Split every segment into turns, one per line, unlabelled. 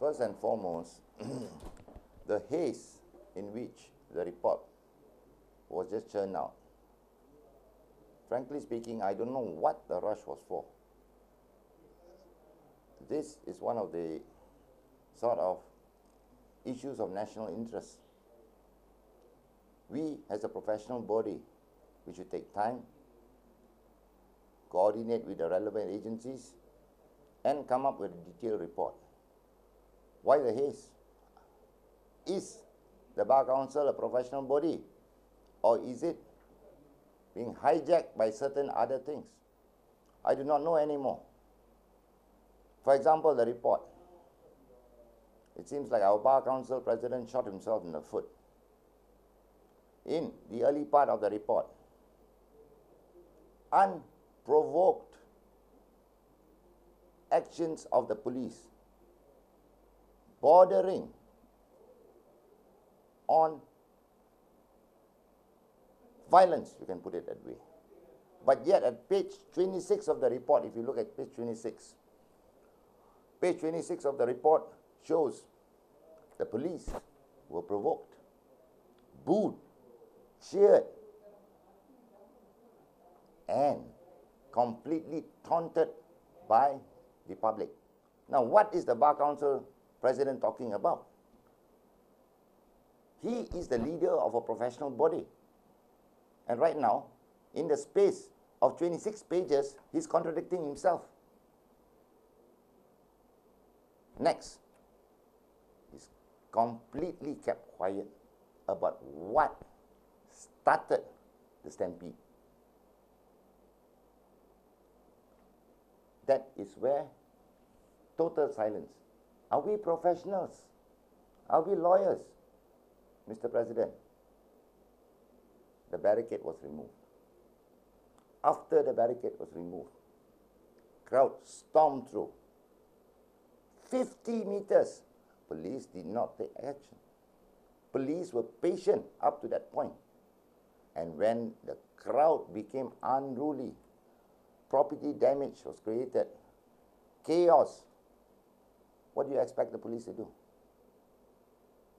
First and foremost, the haze in which the report was just churned out. Frankly speaking, I don't know what the rush was for. This is one of the sort of issues of national interest. We, as a professional body, we should take time, coordinate with the relevant agencies, and come up with a detailed report. Why the haze? Is the Bar Council a professional body, or is it being hijacked by certain other things? I do not know anymore. For example, the report. It seems like our Bar Council president shot himself in the foot. In the early part of the report, unprovoked actions of the police bordering on violence, you can put it that way. But yet at page 26 of the report, if you look at page 26 of the report shows the police were provoked, booed, cheered, and completely taunted by the public. Now, what is the Bar Council president talking about? He is the leader of a professional body. And right now, in the space of 26 pages, he's contradicting himself. Next, he's completely kept quiet about what started the stampede. That is where total silence. Are we professionals? Are we lawyers? Mr. President, the barricade was removed. After the barricade was removed, crowd stormed through. 50 meters, police did not take action. Police were patient up to that point. And when the crowd became unruly, property damage was created, chaos, what do you expect the police to do?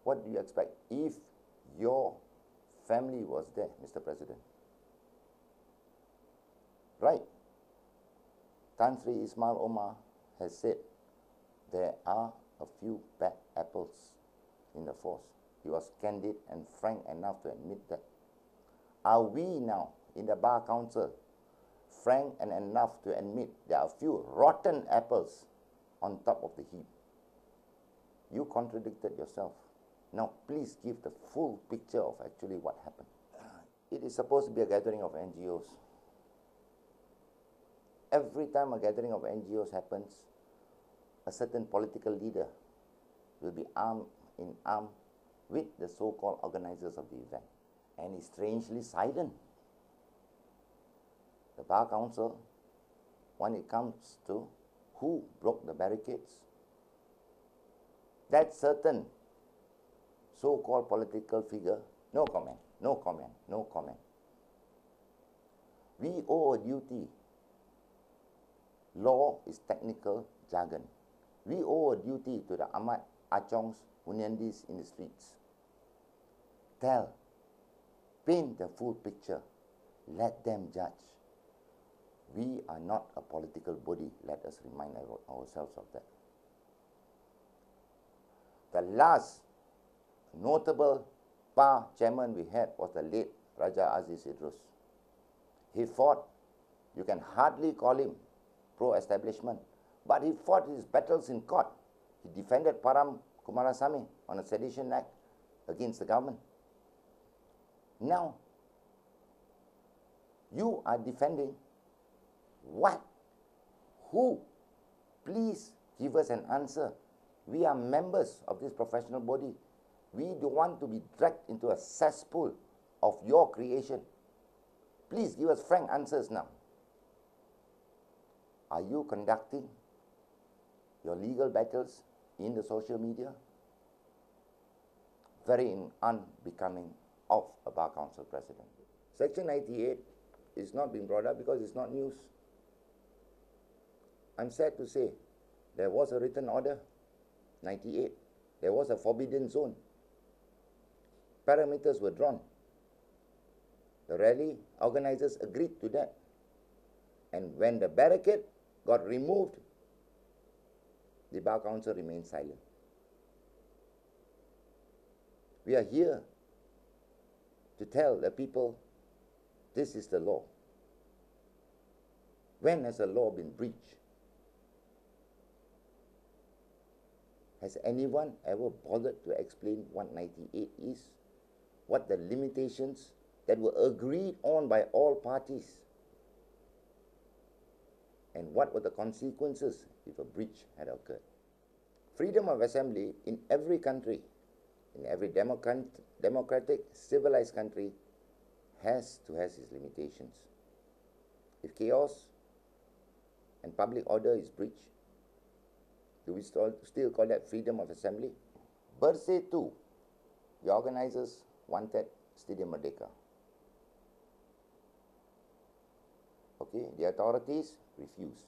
What do you expect if your family was there, Mr. President? Right. Tan Sri Ismail Omar has said there are a few bad apples in the force. He was candid and frank enough to admit that. Are we now, in the Bar Council, frank and enough to admit there are a few rotten apples on top of the heap? You contradicted yourself. Now, please give the full picture of actually what happened. It is supposed to be a gathering of NGOs. Every time a gathering of NGOs happens, a certain political leader will be arm in arm with the so-called organizers of the event. And he's strangely silent. The Bar Council, when it comes to who broke the barricades, that certain so-called political figure, no comment, no comment, no comment. We owe a duty. Law is technical jargon. We owe a duty to the Ahmad Achongs, Hunyandis in the streets. Tell, paint the full picture. Let them judge. We are not a political body. Let us remind ourselves of that. The last notable PAR chairman we had was the late Raja Aziz Idrus. He fought, you can hardly call him pro-establishment, but he fought his battles in court. He defended Param Kumarasamy on a sedition act against the government. Now, you are defending what? Who? Please give us an answer. We are members of this professional body. We don't want to be dragged into a cesspool of your creation. Please give us frank answers now. Are you conducting your legal battles in the social media? Very unbecoming of a Bar Council president. Section 98 is not being brought up because it's not news. I'm sad to say there was a written order. 98. There was a forbidden zone. Parameters were drawn. The rally organizers agreed to that. And when the barricade got removed, the Bar Council remained silent. We are here to tell the people this is the law. When has a law been breached? Has anyone ever bothered to explain what 98 is? What the limitations that were agreed on by all parties? And what were the consequences if a breach had occurred? Freedom of assembly in every country, in every democratic, civilized country, has its limitations. If chaos and public order is breached, do we still call that freedom of assembly? Bersih 2, the organizers wanted Stadium Merdeka. Okay, the authorities refused.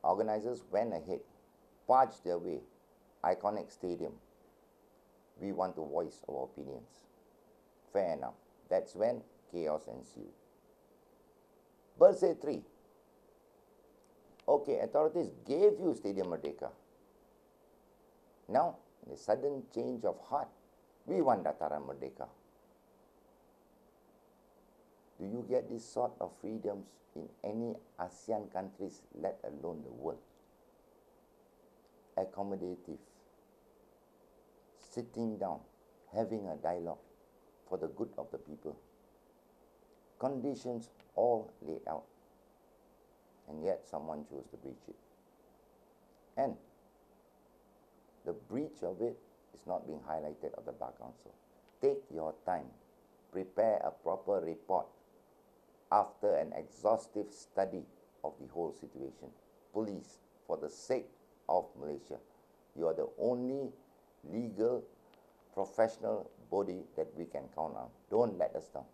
Organizers went ahead, barged their way, iconic stadium. We want to voice our opinions. Fair enough. That's when chaos ensued. Bersih 3. Okay, authorities gave you Stadium Merdeka. Now, in a sudden change of heart, we want Dataran Merdeka. Do you get this sort of freedoms in any ASEAN countries, let alone the world? Accommodative, sitting down, having a dialogue for the good of the people. Conditions all laid out. And yet someone chose to breach it. And the breach of it is not being highlighted of the Bar Council. Take your time. Prepare a proper report after an exhaustive study of the whole situation. Police, for the sake of Malaysia, you are the only legal, professional body that we can count on. Don't let us down.